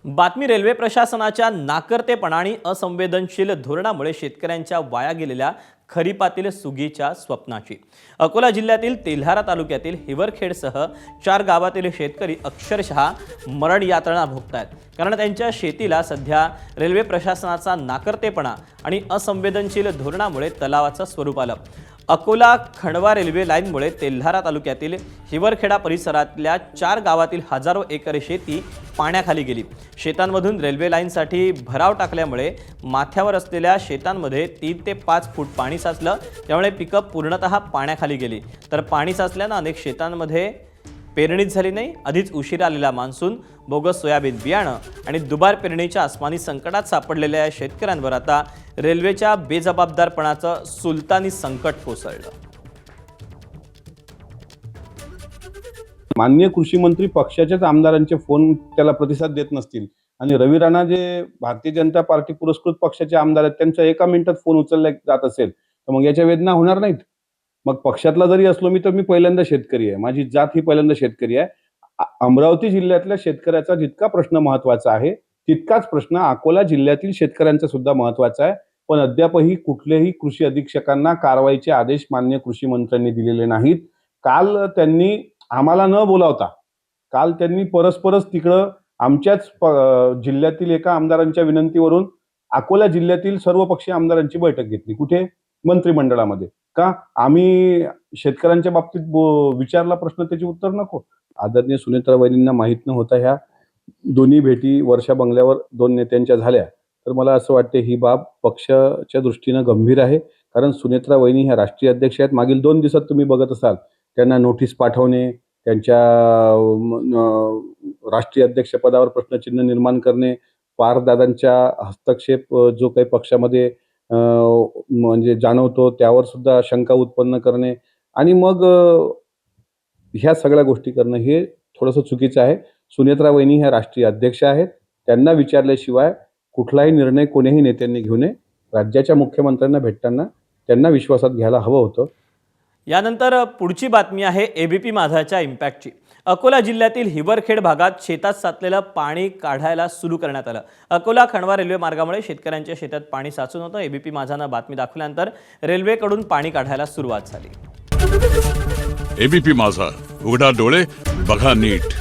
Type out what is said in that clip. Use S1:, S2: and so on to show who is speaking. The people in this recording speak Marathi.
S1: बातमी रेल्वे प्रशासनाच्या नाकर्तेपणा आणि असंवेदनशील धोरणामुळे शेतकऱ्यांच्या वाया गेलेल्या खरीपातील सुगीच्या स्वप्नाची। अकोला जिल्ह्यातील तेल्हारा तालुक्यातील हिवरखेडसह 4 गावातील शेतकरी अक्षरशः मरण यातना भोगतायत, कारण त्यांच्या शेतीला सध्या रेल्वे प्रशासनाचा नाकर्तेपणा आणि असंवेदनशील धोरणामुळे तलावाचं स्वरूप आलं। अकोला खंडवा रेल्वे लाईनमुळे तेल्हारा तालुक्यातील हिवरखेडा परिसरातल्या 4 गावातील हजारो एकर शेती पाण्याखाली गेली। शेतांमधून रेल्वे लाईनसाठी भराव टाकल्यामुळे माथ्यावर असलेल्या शेतांमध्ये 3 ते 5 फूट पाणी साचलं, त्यामुळे पिकं पूर्णतः पाण्याखाली गेली। तर पाणी साचल्याने अनेक शेतांमध्ये पेरणीच झाली नाही। आधीच उशिरा आलेला मान्सून, बोगस सोयाबीन बियाणं आणि दुबार पेरणीच्या आसमानी संकटात सापडलेल्या या शेतकऱ्यांवर आता रेल्वेच्या बेजबाबदारपणाचं सुलतानी संकट कोसळलं।
S2: माननीय कृषी मंत्री पक्षाच्याच आमदारांचे फोन त्याला प्रतिसाद देत नसतील आणि रवी राणा जे भारतीय जनता पार्टी पुरस्कृत पक्षाचे आमदार आहेत त्यांचा 1 मिनिटात फोन उचलला जात असेल तर मग याच्या वेदना होणार नाहीत? मग पक्षातला जरी असलो मी तर मी पहिल्यांदा शेतकरी आहे, माझी जात ही पहिल्यांदा शेतकरी आहे। अमरावती जिल्ह्यातल्या शेतकऱ्याचा जितका प्रश्न महत्त्वाचा आहे तितकाच प्रश्न अकोला जिल्ह्यातील शेतकऱ्यांचा सुद्धा महत्त्वाचा आहे। पण अद्यापही कुठलेही कृषी अधीक्षकांना कारवाईचे आदेश माननीय कृषी मंत्र्यांनी दिलेले नाहीत। काल त्यांनी आम्हाला न बोलावता काल त्यांनी परस्परच तिकडं आमच्याच जिल्ह्यातील एका आमदारांच्या विनंतीवरून अकोला जिल्ह्यातील सर्वपक्षीय आमदारांची बैठक घेतली। कुठे? मंत्रिमंडळामध्ये। का? आम्ही शेतकऱ्यांच्या बाबतीत विचारला प्रश्न, त्याचे उत्तर नको? आदरणीय सुनेत्रा वहिनींना माहीत न होता ह्या दोन्ही भेटी वर्षा बंगल्यावर 2 नेत्यांच्या झाल्या, तर मला असं वाटते ही बाब पक्षाच्या दृष्टीने गंभीर आहे। कारण सुनेत्रा वहिनी ह्या राष्ट्रीय अध्यक्ष आहेत। मागील 2 दिवसात तुम्ही बघत असाल त्यांना नोटीस पाठवणे, त्यांच्या राष्ट्रीय अध्यक्षपदावर प्रश्नचिन्ह निर्माण करणे, पारदादांच्या हस्तक्षेप जो काही पक्षामध्ये म्हणजे जाणवतो त्यावर सुद्धा शंका उत्पन्न करणे आणि मग ह्या सगळ्या गोष्टी करणं हे थोडंसं चुकीचं आहे। सुनेत्रा वहिनी ह्या राष्ट्रीय अध्यक्ष आहेत, त्यांना विचारल्याशिवाय कुठलाही निर्णय कोणीही नेत्यांनी घेऊ नये। राज्याच्या मुख्यमंत्र्यांना भेटताना त्यांना विश्वासात घ्यायला हवं होतं।
S1: यानंतर पुढची बातमी आहे एबीपी माझाच्या इम्पॅक्टची। अकोला जिल्ह्यातील हिवरखेड भागात शेतात साचलेलं पाणी काढायला सुरू करण्यात आलं। अकोला खंडवा रेल्वे मार्गामुळे शेतकऱ्यांच्या शेतात पाणी साचून होतं। एबीपी माझानं बातमी दाखवल्यानंतर रेल्वेकडून पाणी काढायला सुरुवात झाली।
S3: एबीपी माझा, उघडा डोळे बघा नीट।